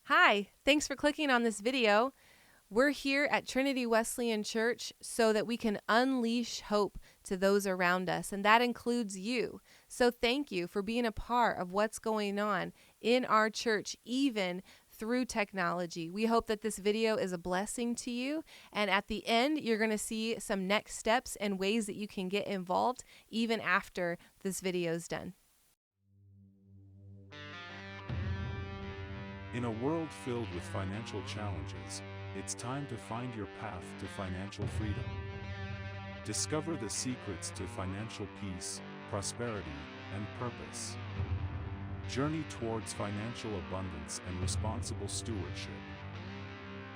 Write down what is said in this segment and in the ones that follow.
Hi, thanks for clicking on this video. We're here at Trinity Wesleyan Church so that we can unleash hope to those around us, and that includes you. So thank you for being a part of what's going on in our church, even through technology. We hope that this video is a blessing to you, and at the end, you're going to see some next steps and ways that you can get involved even after this video is done. In a world filled with financial challenges, it's time to find your path to financial freedom. Discover the secrets to financial peace, prosperity, and purpose. Journey towards financial abundance and responsible stewardship.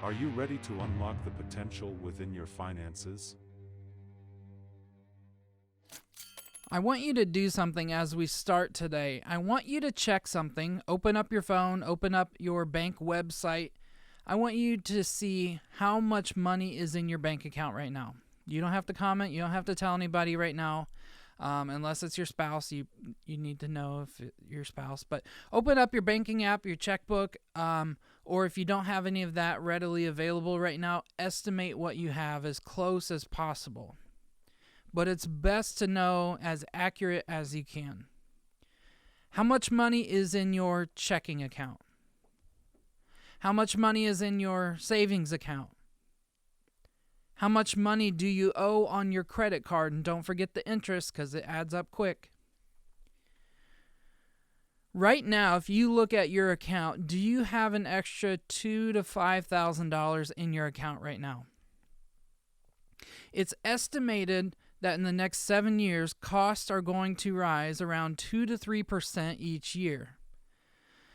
Are you ready to unlock the potential within your finances? I want you to do something as we start today. I want you to check something. Open up your phone, open up your bank website. I want you to see how much money is in your bank account right now. You don't have to comment. You don't have to tell anybody right now. Unless it's your spouse, you need to know if it's your spouse. But open up your banking app, your checkbook, or if you don't have any of that readily available right now, estimate what you have as close as possible. But it's best to know as accurate as you can. How much money is in your checking account? How much money is in your savings account? How much money do you owe on your credit card? And don't forget the interest because it adds up quick. Right now, if you look at your account, do you have an extra $2,000 to $5,000 in your account right now? It's estimated that in the next 7 years, costs are going to rise around 2 to 3% each year.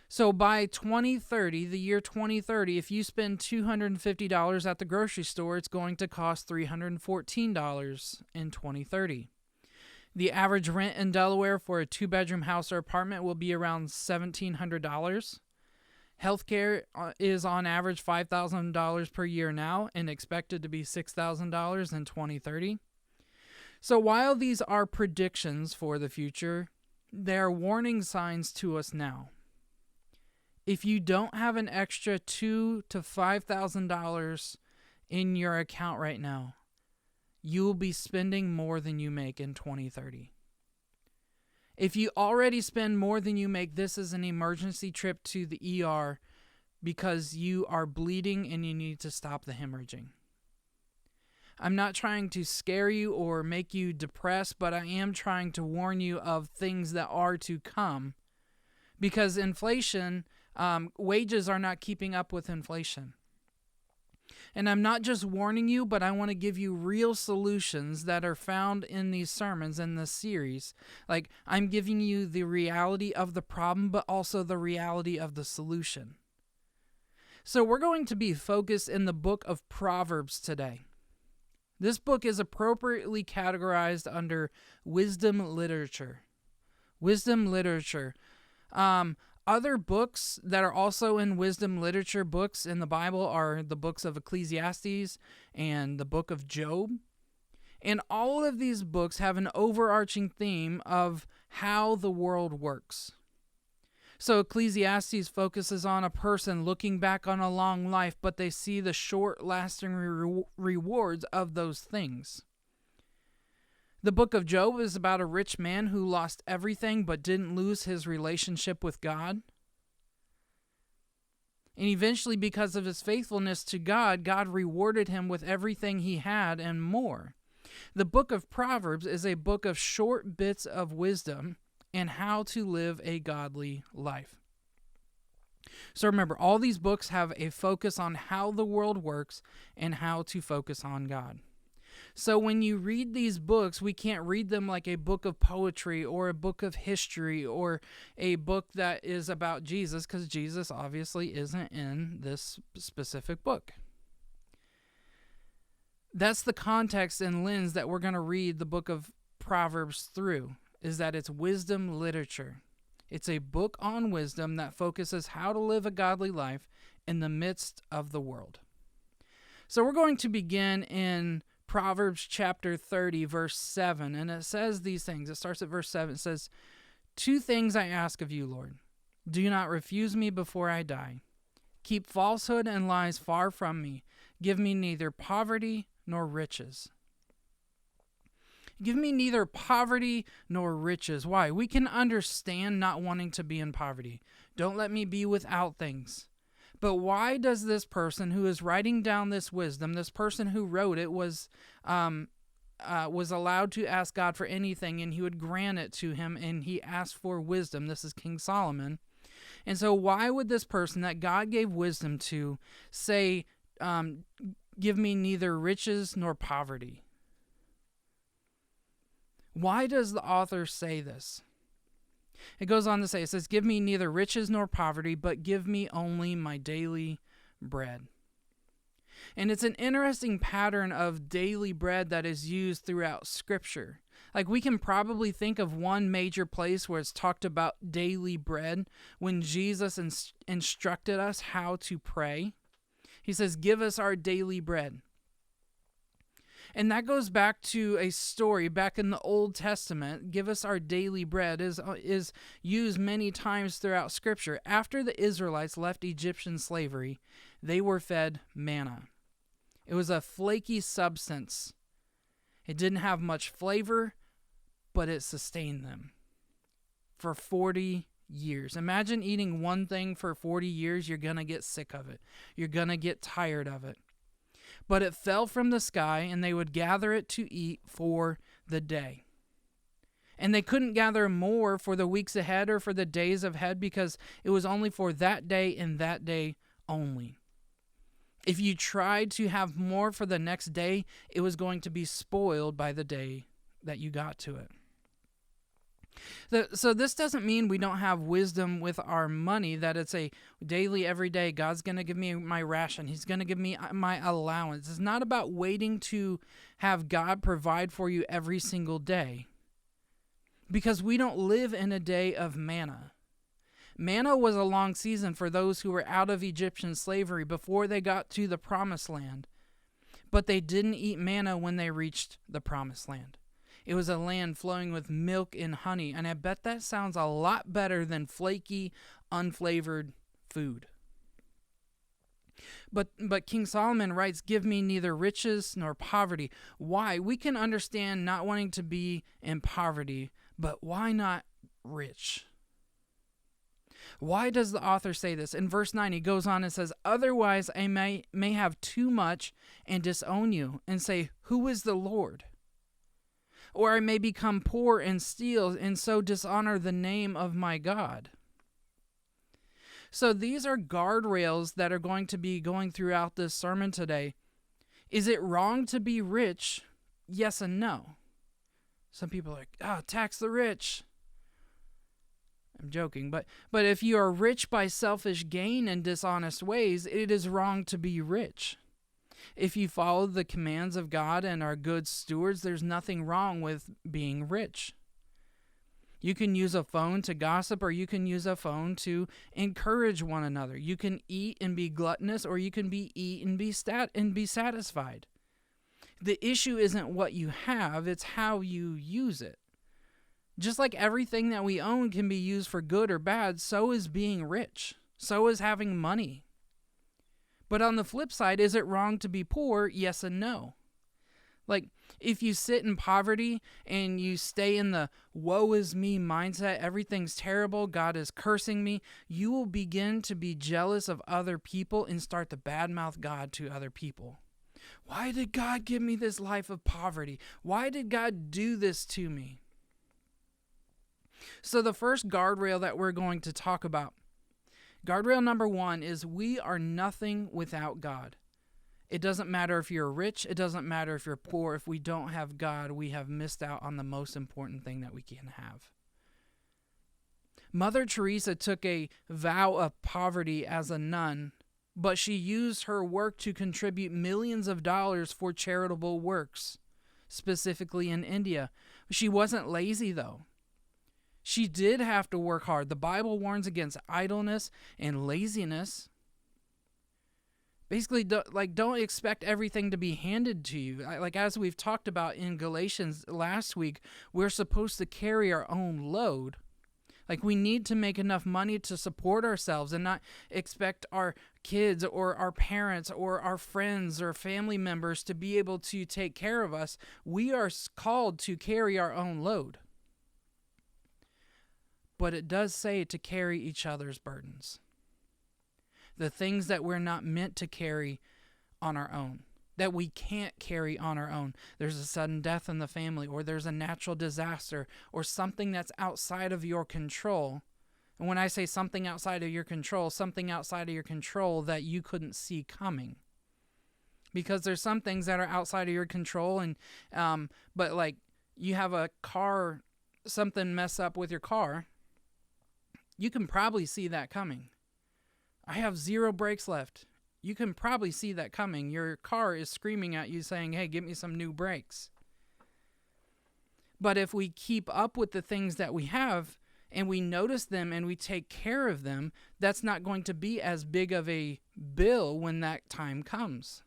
So by 2030, the year 2030, if you spend $250 at the grocery store, it's going to cost $314 in 2030. The average rent in Delaware for a 2-bedroom house or apartment will be around $1,700. Healthcare is on average $5,000 per year now and expected to be $6,000 in 2030. So while these are predictions for the future, they are warning signs to us now. If you don't have an extra $2,000 to $5,000 in your account right now, you will be spending more than you make in 2030. If you already spend more than you make, this is an emergency trip to the ER because you are bleeding and you need to stop the hemorrhaging. I'm not trying to scare you or make you depressed, but I am trying to warn you of things that are to come because inflation, wages are not keeping up with inflation. And I'm not just warning you, but I want to give you real solutions that are found in these sermons in this series. Like, I'm giving you the reality of the problem, but also the reality of the solution. So we're going to be focused in the book of Proverbs today. This book is appropriately categorized under wisdom literature. Wisdom literature. Other books that are also in wisdom literature books in the Bible are the books of Ecclesiastes and the book of Job. And all of these books have an overarching theme of how the world works. So Ecclesiastes focuses on a person looking back on a long life, but they see the short-lasting rewards of those things. The book of Job is about a rich man who lost everything but didn't lose his relationship with God. And eventually, because of his faithfulness to God, God rewarded him with everything he had and more. The book of Proverbs is a book of short bits of wisdom and how to live a godly life. So remember, all these books have a focus on how the world works and how to focus on God. So when you read these books, we can't read them like a book of poetry or a book of history or a book that is about Jesus, because Jesus obviously isn't in this specific book. That's the context and lens that we're going to read the book of Proverbs through, is that it's wisdom literature. It's a book on wisdom that focuses how to live a godly life in the midst of the world. So we're going to begin in Proverbs chapter 30, verse 7, and it says these things. It starts at verse 7. It says, 2 things I ask of you, Lord. Do not refuse me before I die. Keep falsehood and lies far from me. Give me neither poverty nor riches. Give me neither poverty nor riches. Why? We can understand not wanting to be in poverty. Don't let me be without things. But why does this person who is writing down this wisdom, this person who wrote it was allowed to ask God for anything, and he would grant it to him, and he asked for wisdom. This is King Solomon. And so why would this person that God gave wisdom to say, give me neither riches nor poverty? Why does the author say this? It goes on to say, it says, give me neither riches nor poverty, but give me only my daily bread. And it's an interesting pattern of daily bread that is used throughout Scripture. Like, we can probably think of one major place where it's talked about daily bread when Jesus instructed us how to pray. He says, give us our daily bread. And that goes back to a story back in the Old Testament. Give us our daily bread is used many times throughout Scripture. After the Israelites left Egyptian slavery, they were fed manna. It was a flaky substance. It didn't have much flavor, but it sustained them for 40 years. Imagine eating one thing for 40 years. You're going to get sick of it. You're going to get tired of it. But it fell from the sky, and they would gather it to eat for the day. And they couldn't gather more for the weeks ahead or for the days ahead because it was only for that day and that day only. If you tried to have more for the next day, it was going to be spoiled by the day that you got to it. So this doesn't mean we don't have wisdom with our money, that it's a daily, every day, God's going to give me my ration. He's going to give me my allowance. It's not about waiting to have God provide for you every single day, because we don't live in a day of manna. Manna was a long season for those who were out of Egyptian slavery before they got to the promised land, but they didn't eat manna when they reached the promised land. It was a land flowing with milk and honey, and I bet that sounds a lot better than flaky, unflavored food. But King Solomon writes, give me neither riches nor poverty. Why? We can understand not wanting to be in poverty, but why not rich? Why does the author say this? In verse 9, he goes on and says, otherwise I may have too much and disown you and say, who is the Lord? Or I may become poor and steal and so dishonor the name of my God. So these are guardrails that are going to be going throughout this sermon today. Is it wrong to be rich? Yes and no. Some people are like, tax the rich. I'm joking, but if you are rich by selfish gain and dishonest ways, it is wrong to be rich. If you follow the commands of God and are good stewards, there's nothing wrong with being rich. You can use a phone to gossip, or you can use a phone to encourage one another. You can eat and be gluttonous, or you can eat and be satisfied. The issue isn't what you have, it's how you use it. Just like everything that we own can be used for good or bad, so is being rich. So is having money. But on the flip side, is it wrong to be poor? Yes and no. Like, if you sit in poverty and you stay in the woe is me mindset, everything's terrible, God is cursing me, you will begin to be jealous of other people and start to badmouth God to other people. Why did God give me this life of poverty? Why did God do this to me? So the first guardrail that we're going to talk about, guardrail number 1 is we are nothing without God. It doesn't matter if you're rich. It doesn't matter if you're poor. If we don't have God, we have missed out on the most important thing that we can have. Mother Teresa took a vow of poverty as a nun, but she used her work to contribute millions of dollars for charitable works, specifically in India. She wasn't lazy, though. She did have to work hard. The Bible warns against idleness and laziness. Basically, don't expect everything to be handed to you. Like, as we've talked about in Galatians last week, we're supposed to carry our own load. Like, we need to make enough money to support ourselves and not expect our kids or our parents or our friends or family members to be able to take care of us. We are called to carry our own load. But it does say to carry each other's burdens. The things that we're not meant to carry on our own, that we can't carry on our own. There's a sudden death in the family, or there's a natural disaster, or something that's outside of your control. And when I say something outside of your control that you couldn't see coming. Because there's some things that are outside of your control, and but like you have a car, something mess up with your car, you can probably see that coming. I have 0 brakes left. You can probably see that coming. Your car is screaming at you saying, hey, get me some new brakes. But if we keep up with the things that we have and we notice them and we take care of them, that's not going to be as big of a bill when that time comes.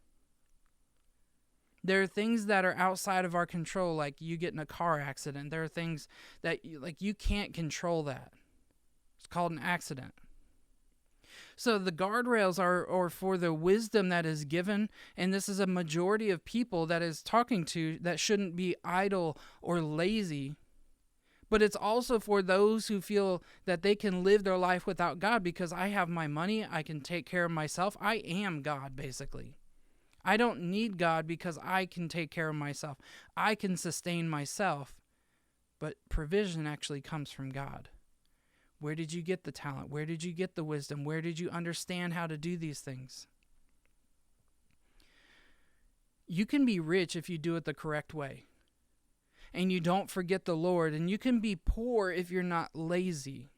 There are things that are outside of our control, like you get in a car accident. There are things that you can't control that. It's called an accident. So the guardrails are for the wisdom that is given, and this is a majority of people that is talking to that shouldn't be idle or lazy. But it's also for those who feel that they can live their life without God because I have my money, I can take care of myself. I am God, basically. I don't need God because I can take care of myself. I can sustain myself. But provision actually comes from God. Where did you get the talent? Where did you get the wisdom? Where did you understand how to do these things? You can be rich if you do it the correct way. And you don't forget the Lord. And you can be poor if you're not lazy.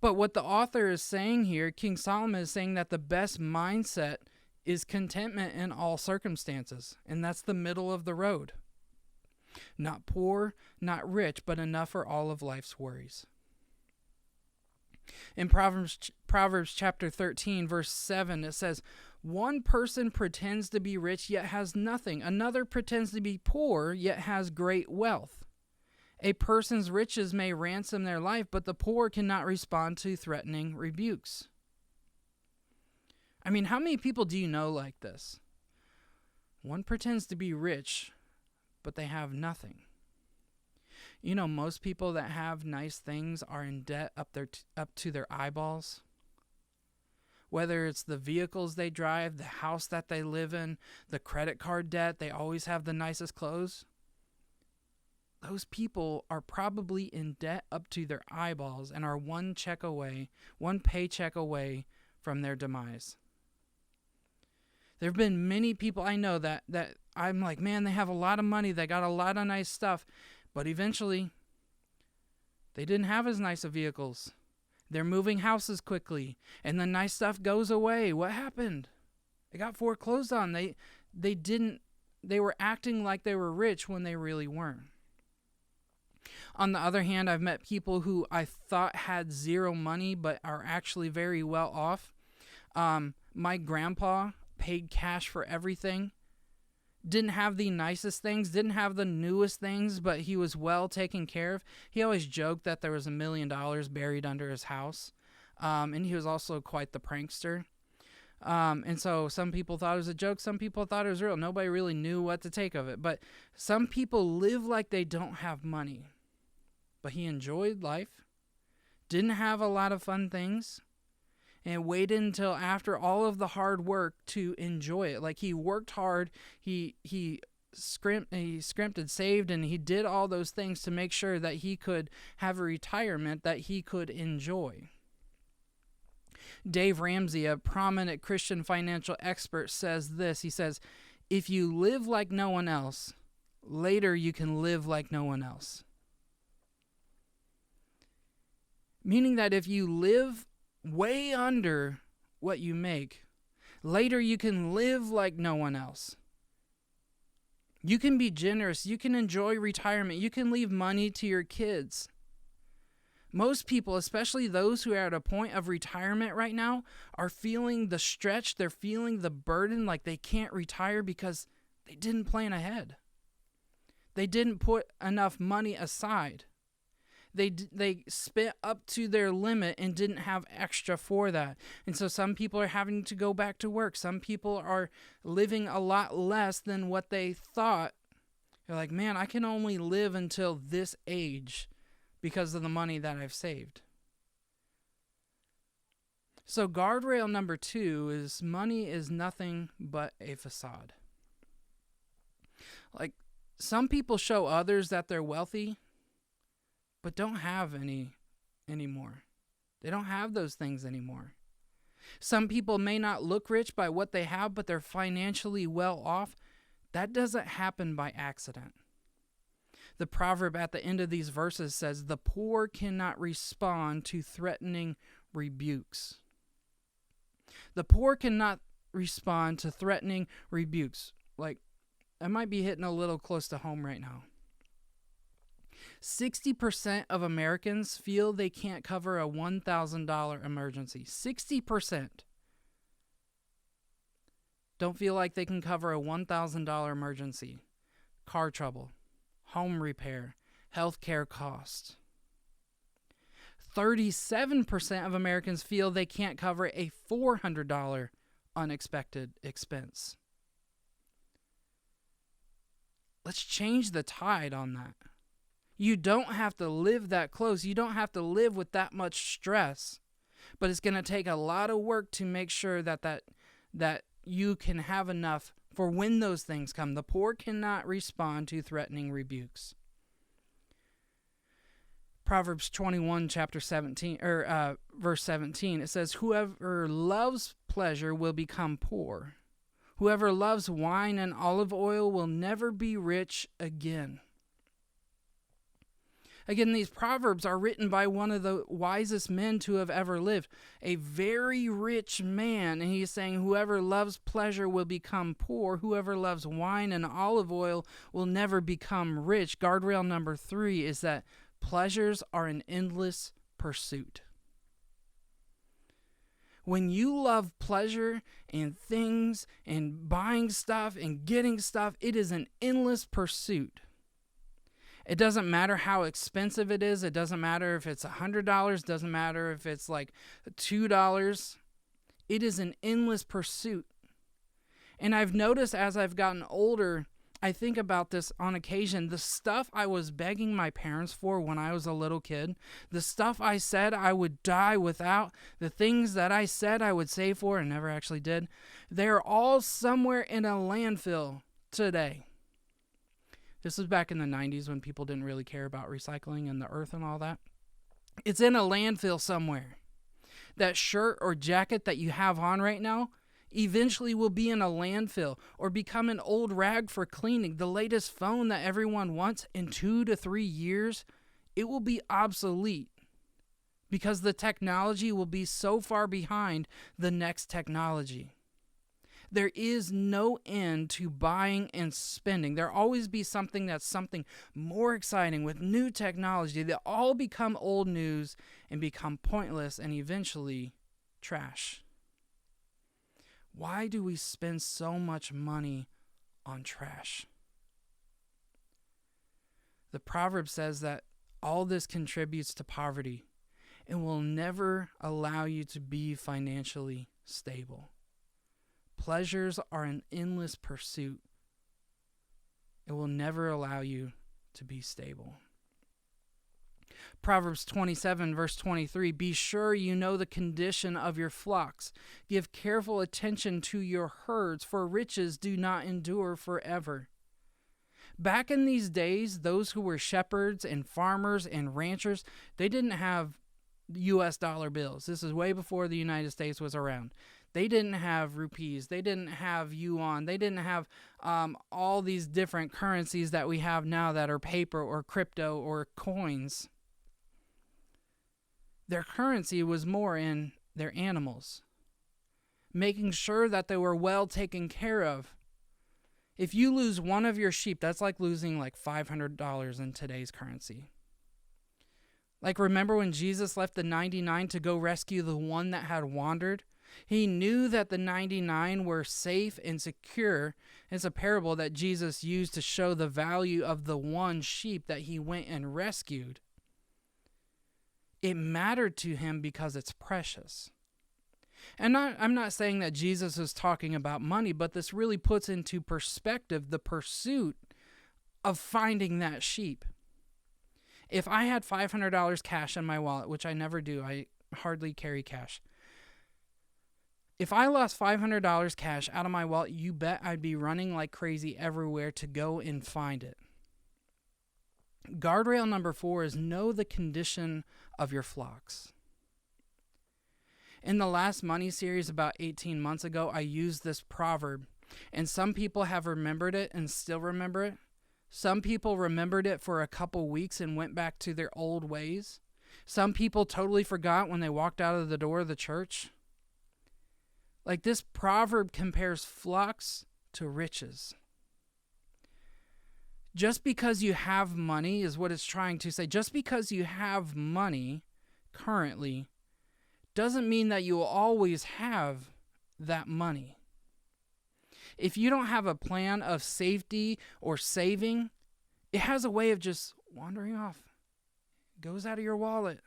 But what the author is saying here, King Solomon is saying that the best mindset is contentment in all circumstances. And that's the middle of the road. Not poor, not rich, but enough for all of life's worries. In Proverbs chapter 13, verse 7, it says, one person pretends to be rich, yet has nothing. Another pretends to be poor, yet has great wealth. A person's riches may ransom their life, but the poor cannot respond to threatening rebukes. I mean, how many people do you know like this? One pretends to be rich, but they have nothing. You know, most people that have nice things are in debt up to their eyeballs. Whether it's the vehicles they drive, the house that they live in, the credit card debt, they always have the nicest clothes. Those people are probably in debt up to their eyeballs and are one paycheck away from their demise. There have been many people I know that I'm like, man, they have a lot of money, they got a lot of nice stuff. But eventually, they didn't have as nice of vehicles. They're moving houses quickly, and the nice stuff goes away. What happened? They got foreclosed on. They were acting like they were rich when they really weren't. On the other hand, I've met people who I thought had 0 money, but are actually very well off. My grandpa paid cash for everything. Didn't have the nicest things, didn't have the newest things, but he was well taken care of. He always joked that there was $1 million buried under his house. And he was also quite the prankster. And so some people thought it was a joke, some people thought it was real. Nobody really knew what to take of it. But some people live like they don't have money. But he enjoyed life, didn't have a lot of fun things, and waited until after all of the hard work to enjoy it. Like, he worked hard, he scrimped and saved, and he did all those things to make sure that he could have a retirement that he could enjoy. Dave Ramsey, a prominent Christian financial expert, says this. He says, if you live like no one else, later you can live like no one else. Meaning that if you live way under what you make, later you can live like no one else. You can be generous. You can enjoy retirement. You can leave money to your kids. Most people, especially those who are at a point of retirement right now, are feeling the stretch. They're feeling the burden, like they can't retire because they didn't plan ahead. They didn't put enough money aside. They spent up to their limit and didn't have extra for that. And so some people are having to go back to work. Some people are living a lot less than what they thought. They're like, man, I can only live until this age because of the money that I've saved. So guardrail number 2 is money is nothing but a facade. Like, some people show others that they're wealthy, but don't have any anymore. They don't have those things anymore. Some people may not look rich by what they have, but they're financially well off. That doesn't happen by accident. The proverb at the end of these verses says, "The poor cannot respond to threatening rebukes." The poor cannot respond to threatening rebukes. Like, I might be hitting a little close to home right now. 60% of Americans feel they can't cover a $1,000 emergency. 60% don't feel like they can cover a $1,000 emergency. Car trouble, home repair, healthcare costs. 37% of Americans feel they can't cover a $400 unexpected expense. Let's change the tide on that. You don't have to live that close. You don't have to live with that much stress. But it's going to take a lot of work to make sure that you can have enough for when those things come. The poor cannot respond to threatening rebukes. Proverbs 21, verse 17, it says, "Whoever loves pleasure will become poor. Whoever loves wine and olive oil will never be rich again." Again, these proverbs are written by one of the wisest men to have ever lived, a very rich man. And he's saying, whoever loves pleasure will become poor. Whoever loves wine and olive oil will never become rich. Guardrail number 3 is that pleasures are an endless pursuit. When you love pleasure and things and buying stuff and getting stuff, it is an endless pursuit. It doesn't matter how expensive it is. It doesn't matter if it's $100. It doesn't matter if it's like $2. It is an endless pursuit. And I've noticed as I've gotten older, I think about this on occasion. The stuff I was begging my parents for when I was a little kid, the stuff I said I would die without, the things that I said I would save for and never actually did, they're all somewhere in a landfill today. This was back in the 90s when people didn't really care about recycling and the earth and all that. It's in a landfill somewhere. That shirt or jacket that you have on right now eventually will be in a landfill or become an old rag for cleaning. The latest phone that everyone wants, in 2 to 3 years, it will be obsolete because the technology will be so far behind the next technology. There is no end to buying and spending. There'll always be something that's something more exciting with new technology that all become old news and become pointless and eventually trash. Why do we spend so much money on trash? The proverb says that all this contributes to poverty and will never allow you to be financially stable. Pleasures are an endless pursuit. It will never allow you to be stable. Proverbs 27, verse 23, "Be sure you know the condition of your flocks. Give careful attention to your herds, for riches do not endure forever." Back in these days, those who were shepherds and farmers and ranchers, they didn't have U.S. dollar bills. This is way before the United States was around. They didn't have rupees. They didn't have yuan. They didn't have all these different currencies that we have now that are paper or crypto or coins. Their currency was more in their animals, making sure that they were well taken care of. If you lose one of your sheep, that's like losing like $500 in today's currency. Like, remember when Jesus left the 99 to go rescue the one that had wandered? He knew that the 99 were safe and secure. It's a parable that Jesus used to show the value of the one sheep that he went and rescued. It mattered to him because it's precious. And I'm not saying that Jesus is talking about money, but this really puts into perspective the pursuit of finding that sheep. If I had $500 cash in my wallet, which I never do, I hardly carry cash. If I lost $500 cash out of my wallet, you bet I'd be running like crazy everywhere to go and find it. Guardrail number 4 is know the condition of your flocks. In the last money series about 18 months ago, I used this proverb, and some people have remembered it and still remember it. Some people remembered it for a couple weeks and went back to their old ways. Some people totally forgot when they walked out of the door of the church. Like, this proverb compares flocks to riches. Just because you have money is what it's trying to say. Just because you have money currently doesn't mean that you will always have that money. If you don't have a plan of safety or saving, it has a way of just wandering off. It goes out of your wallet.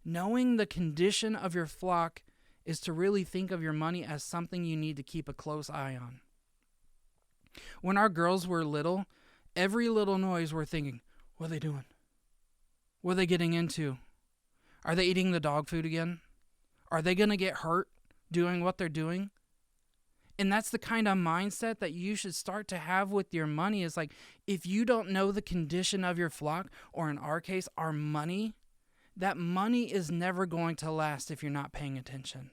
Knowing the condition of your flock is to really think of your money as something you need to keep a close eye on. When our girls were little, every little noise we're thinking, what are they doing? What are they getting into? Are they eating the dog food again? Are they going to get hurt doing what they're doing? And that's the kind of mindset that you should start to have with your money. Is like, if you don't know the condition of your flock, or in our case, our money, that money is never going to last if you're not paying attention.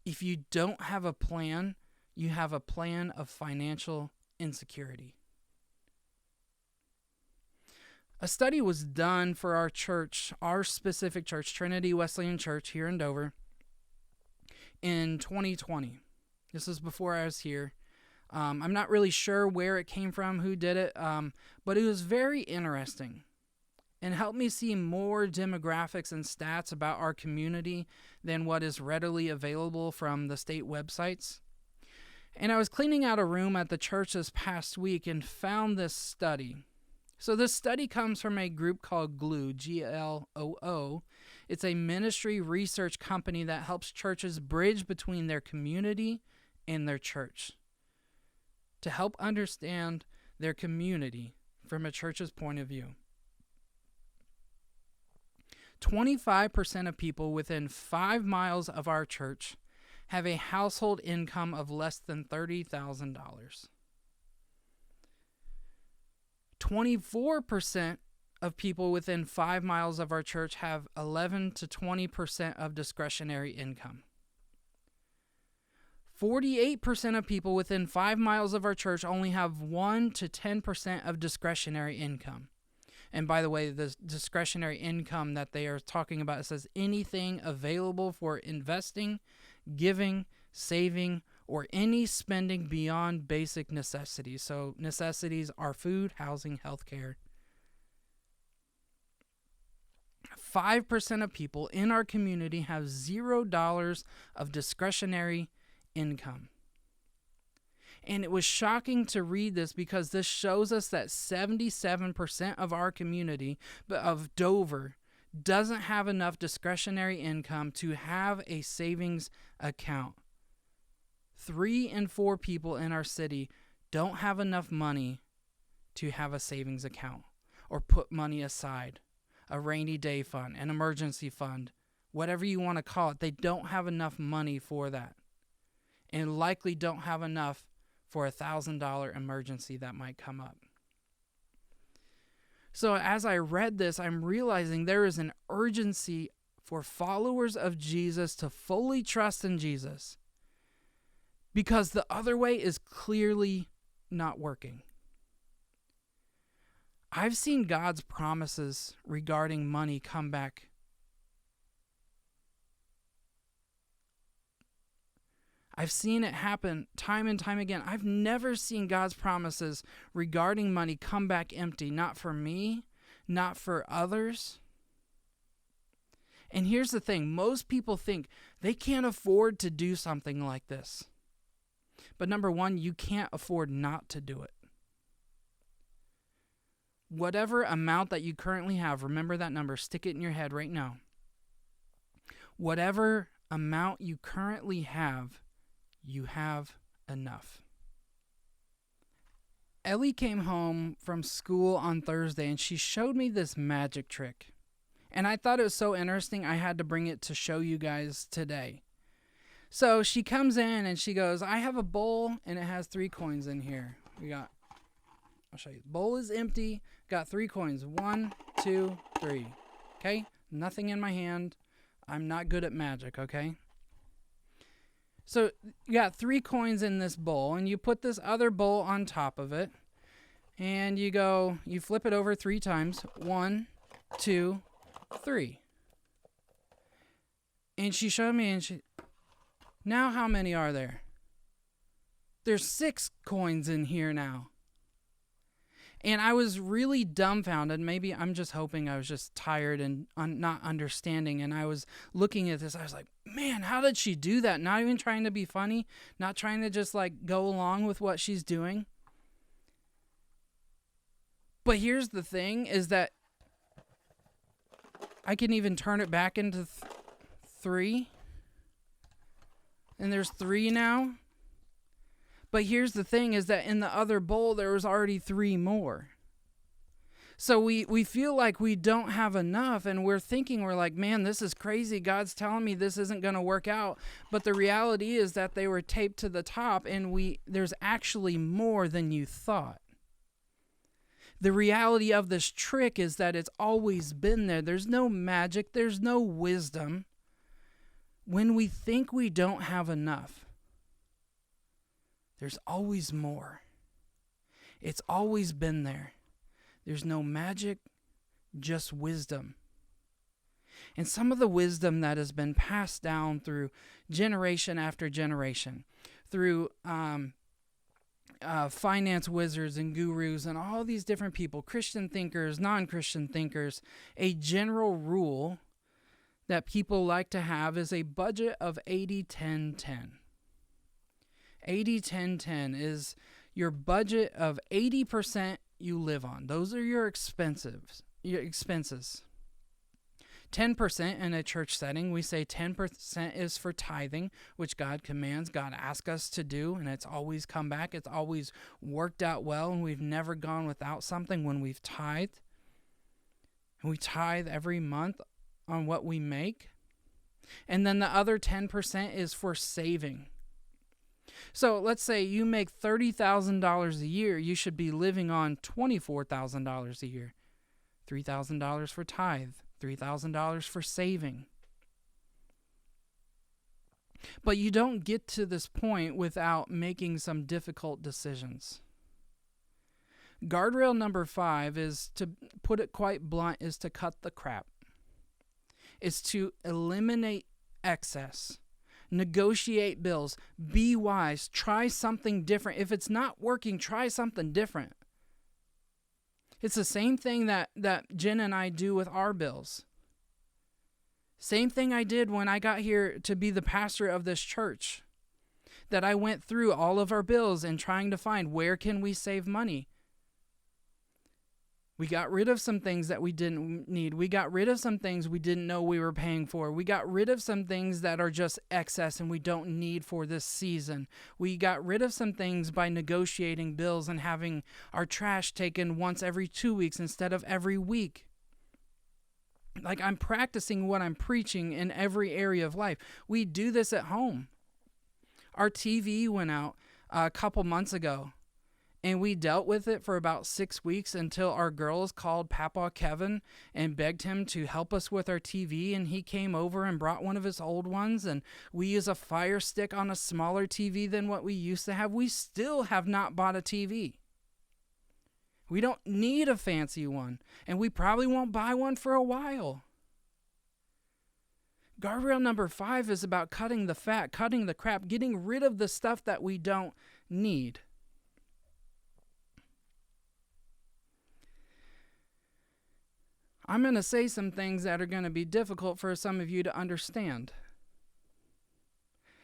If you don't have a plan, you have a plan of financial insecurity. A study was done for our church, our specific church, Trinity Wesleyan Church here in Dover, in 2020. This is before I was here. I'm not really sure where it came from, who did it, but it was very interesting and helped me see more demographics and stats about our community than what is readily available from the state websites. And I was cleaning out a room at the church this past week and found this study. So this study comes from a group called GLOO, Gloo. It's a ministry research company that helps churches bridge between their community and their church to help understand their community from a church's point of view. 25% of people within 5 miles of our church have a household income of less than $30,000. 24% of people within 5 miles of our church have 11 to 20% of discretionary income. 48% of people within 5 miles of our church only have 1 to 10% of discretionary income. And by the way, the discretionary income that they are talking about, it says anything available for investing, giving, saving, or any spending beyond basic necessities. So necessities are food, housing, healthcare. 5% of people in our community have $0 of discretionary income. And it was shocking to read this because this shows us that 77% of our community of Dover doesn't have enough discretionary income to have a savings account. 3 in 4 people in our city don't have enough money to have a savings account or put money aside, a rainy day fund, an emergency fund, whatever you want to call it. They don't have enough money for that, and likely don't have enough for a $1,000 emergency that might come up. So as I read this, I'm realizing there is an urgency for followers of Jesus to fully trust in Jesus, because the other way is clearly not working. I've seen God's promises regarding money come back. I've seen it happen time and time again. I've never seen God's promises regarding money come back empty, not for me, not for others. And here's the thing, most people think they can't afford to do something like this. But number one, you can't afford not to do it. whatever amount that you currently have, remember that number, stick it in your head right now. Whatever amount you currently have, you have enough. Ellie came home from school on Thursday and she showed me this magic trick. And I thought it was so interesting, I had to bring it to show you guys today. So she comes in and she goes, I have a bowl and it has 3 coins in here. I'll show you. The bowl is empty, got 3 coins. 1, 2, 3. Okay? Nothing in my hand. I'm not good at magic, okay? So you got 3 coins in this bowl, and you put this other bowl on top of it, and you flip it over 3 times. 1, 2, 3. And she showed me, and now how many are there? There's 6 coins in here now. And I was really dumbfounded. Maybe I'm just hoping I was just tired and not understanding. And I was looking at this. I was like, man, how did she do that? Not even trying to be funny. Not trying to just go along with what she's doing. But here's the thing is that I can even turn it back into 3. And there's 3 now. But here's the thing is that in the other bowl, there was already 3 more. So we feel like we don't have enough, and we're like, man, this is crazy. God's telling me this isn't going to work out. But the reality is that they were taped to the top, and there's actually more than you thought. The reality of this trick is that it's always been there. There's no magic. There's no wisdom. When we think we don't have enough, there's always more. It's always been there. There's no magic, just wisdom. And some of the wisdom that has been passed down through generation after generation, through finance wizards and gurus and all these different people, Christian thinkers, non-Christian thinkers, a general rule that people like to have is a budget of 80-10-10. 80-10-10 is your budget of 80% you live on. Those are your expenses. 10% in a church setting, we say 10% is for tithing, which God commands, God asks us to do, and it's always come back. It's always worked out well, and we've never gone without something when we've tithed. And we tithe every month on what we make. And then the other 10% is for saving. So let's say you make $30,000 a year, you should be living on $24,000 a year. $3,000 for tithe, $3,000 for saving. But you don't get to this point without making some difficult decisions. Guardrail number 5 is, to put it quite blunt, is to cut the crap. It's to eliminate excess. Negotiate bills. Be wise. Try something different. If it's not working, try something different. It's the same thing that Jen and I do with our bills. Same thing I did when I got here to be the pastor of this church. That I went through all of our bills and trying to find where can we save money. We got rid of some things that we didn't need. We got rid of some things we didn't know we were paying for. We got rid of some things that are just excess and we don't need for this season. We got rid of some things by negotiating bills and having our trash taken once every 2 weeks instead of every week. Like, I'm practicing what I'm preaching in every area of life. We do this at home. Our TV went out a couple months ago. And we dealt with it for about 6 weeks until our girls called Papa Kevin and begged him to help us with our TV. And he came over and brought one of his old ones. And we use a Fire Stick on a smaller TV than what we used to have. We still have not bought a TV. We don't need a fancy one. And we probably won't buy one for a while. Guardrail number 5 is about cutting the fat, cutting the crap, getting rid of the stuff that we don't need. I'm going to say some things that are going to be difficult for some of you to understand.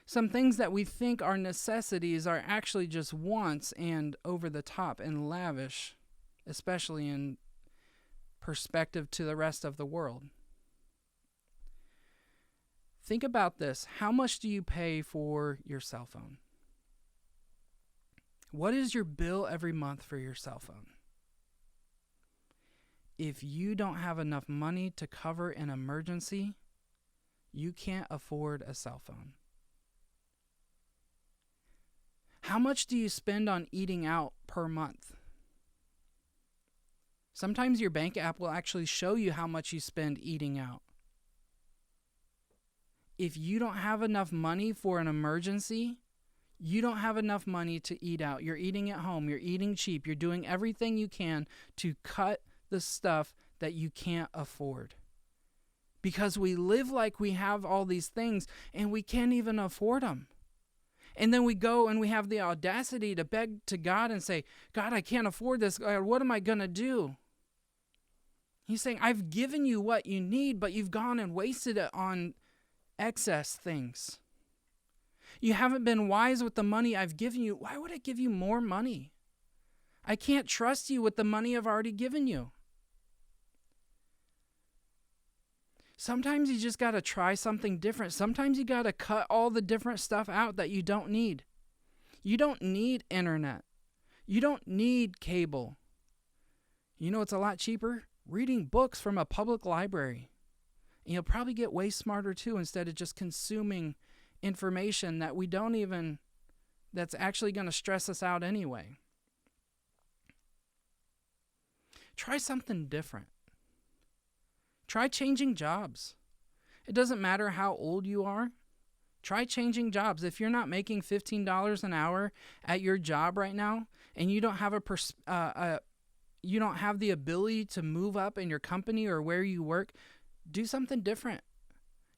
Some things that we think are necessities are actually just wants and over the top and lavish, especially in perspective to the rest of the world. Think about this. How much do you pay for your cell phone? What is your bill every month for your cell phone? If you don't have enough money to cover an emergency, you can't afford a cell phone. How much do you spend on eating out per month? Sometimes your bank app will actually show you how much you spend eating out. If you don't have enough money for an emergency, you don't have enough money to eat out. You're eating at home. You're eating cheap. You're doing everything you can to cut the stuff that you can't afford. Because we live like we have all these things and we can't even afford them. And then we go and we have the audacity to beg to God and say, God, I can't afford this. What am I going to do? He's saying, I've given you what you need, but you've gone and wasted it on excess things. You haven't been wise with the money I've given you. Why would I give you more money? I can't trust you with the money I've already given you. Sometimes you just got to try something different. Sometimes you got to cut all the different stuff out that you don't need. You don't need internet. You don't need cable. You know what's a lot cheaper? Reading books from a public library. And you'll probably get way smarter too, instead of just consuming information that we don't even, that's actually going to stress us out anyway. Try something different. Try changing jobs. It doesn't matter how old you are. Try changing jobs. If you're not making $15 an hour at your job right now, and you don't have you don't have the ability to move up in your company or where you work, do something different.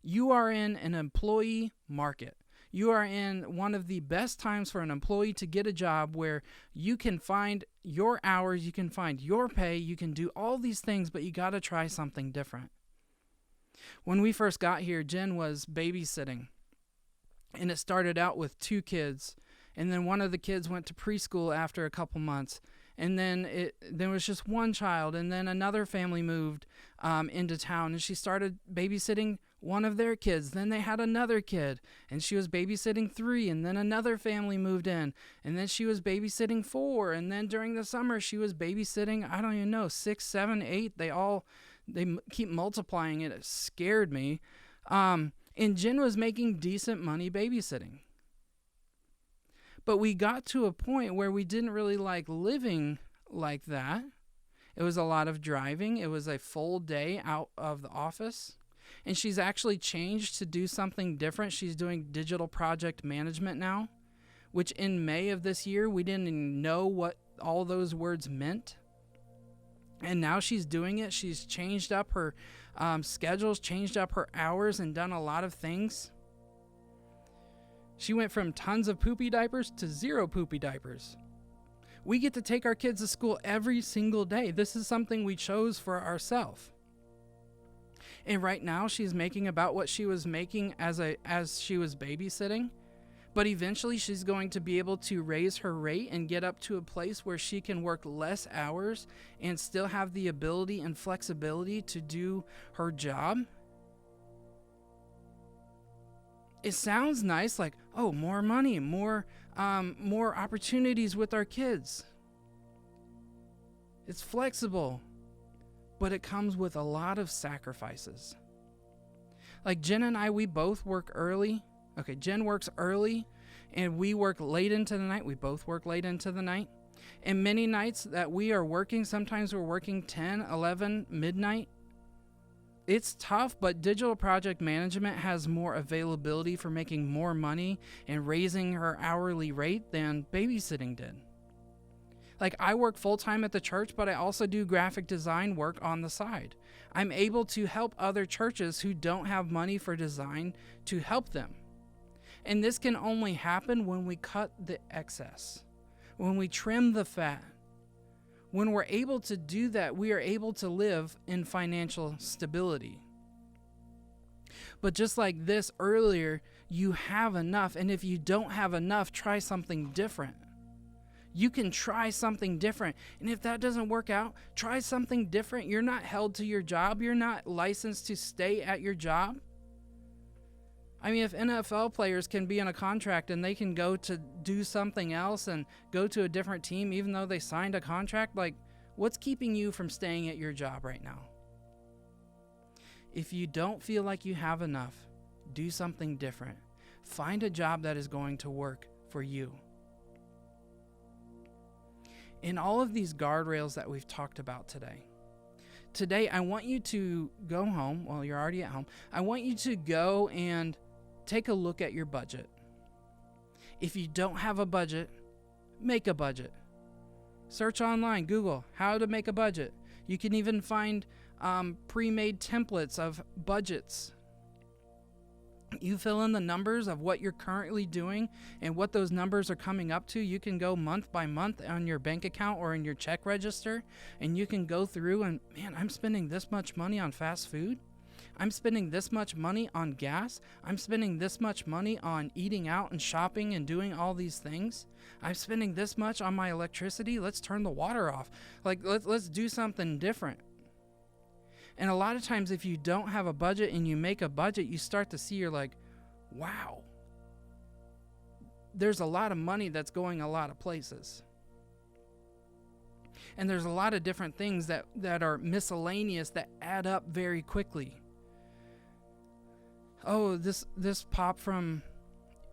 You are in an employee market. You are in one of the best times for an employee to get a job where you can find your hours, you can find your pay, you can do all these things, but you got to try something different. When we first got here, Jen was babysitting, and it started out with 2 kids, and then one of the kids went to preschool after a couple months, and then there was just one child, and then another family moved into town, and she started babysitting one of their kids. Then they had another kid, and she was babysitting 3, and then another family moved in, and then she was babysitting 4, and then during the summer she was babysitting, I don't even know, 6, 7, 8. They keep multiplying it. It scared me. And Jen was making decent money babysitting. But we got to a point where we didn't really like living like that. It was a lot of driving. It was a full day out of the office. And she's actually changed to do something different. She's doing digital project management now, which in May of this year, we didn't even know what all those words meant. And now she's doing it. She's changed up her schedules, changed up her hours, and done a lot of things. She went from tons of poopy diapers to 0 poopy diapers. We get to take our kids to school every single day. This is something we chose for ourselves. And right now she's making about what she was making as she was babysitting. But eventually she's going to be able to raise her rate and get up to a place where she can work less hours and still have the ability and flexibility to do her job. It sounds nice, like, oh, more money, more opportunities with our kids. It's flexible, but it comes with a lot of sacrifices. Like Jen and I, we both work early. Okay, Jen works early, and we work late into the night. We both work late into the night. And many nights that we are working, sometimes we're working 10, 11, midnight. It's tough, but digital project management has more availability for making more money and raising her hourly rate than babysitting did. Like, I work full-time at the church, but I also do graphic design work on the side. I'm able to help other churches who don't have money for design to help them. And this can only happen when we cut the excess, when we trim the fat. When we're able to do that, we are able to live in financial stability. But just like this earlier, you have enough. And if you don't have enough, try something different. You can try something different. And if that doesn't work out, try something different. You're not held to your job. You're not licensed to stay at your job. I mean, if NFL players can be in a contract and they can go to do something else and go to a different team even though they signed a contract, like, what's keeping you from staying at your job right now? If you don't feel like you have enough, do something different. Find a job that is going to work for you. In all of these guardrails that we've talked about today, I want you to go home. Well, you're already at home. I want you to go and take a look at your budget. If you don't have a budget, make a budget. Search online, Google how to make a budget. You can even find pre-made templates of budgets. You fill in the numbers of what you're currently doing and what those numbers are coming up to. You can go month by month on your bank account or in your check register, and you can go through and, man, I'm spending this much money on fast food. I'm spending this much money on gas. I'm spending this much money on eating out and shopping and doing all these things. I'm spending this much on my electricity. Let's turn the water off. Like, let's do something different. And a lot of times if you don't have a budget and you make a budget, you start to see, you're like, wow, there's a lot of money that's going a lot of places. And there's a lot of different things that are miscellaneous that add up very quickly. Oh, this pop from,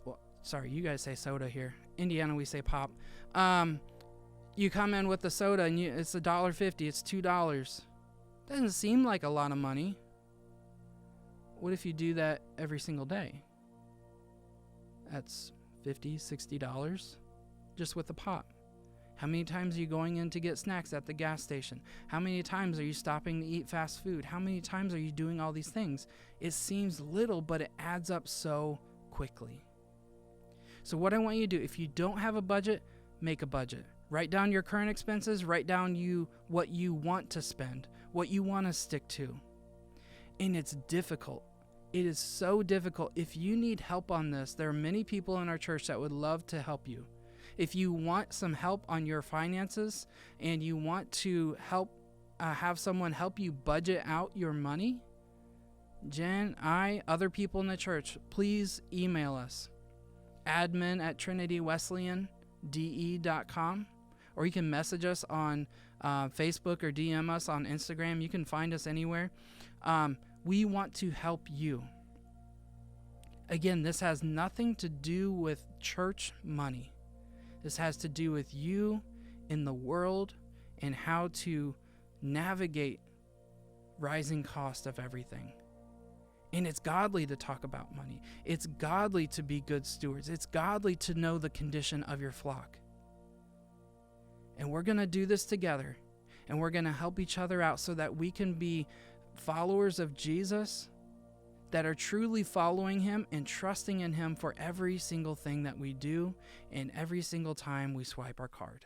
well, sorry, you guys say soda here. Indiana, we say pop. You come in with the soda and it's $1.50, it's $2. Doesn't seem like a lot of money. What if you do that every single day? That's $50, $60 just with the pop. How many times are you going in to get snacks at the gas station? How many times are you stopping to eat fast food? How many times are you doing all these things? It seems little, but it adds up so quickly. So what I want you to do, if you don't have a budget, make a budget. Write down your current expenses, write down what you want to spend, what you want to stick to. And it's difficult. It is so difficult. If you need help on this, there are many people in our church that would love to help you. If you want some help on your finances and you want to help have someone help you budget out your money, Jen, other people in the church, please email us. admin@trinitywesleyan.de.com, or you can message us on Facebook or DM us on Instagram. You can find us anywhere. We want to help you. Again, this has nothing to do with church money. This has to do with you in the world and how to navigate rising cost of everything. And it's godly to talk about money. It's godly to be good stewards. It's godly to know the condition of your flock. And we're going to do this together. And we're going to help each other out so that we can be followers of Jesus that are truly following him and trusting in him for every single thing that we do and every single time we swipe our card.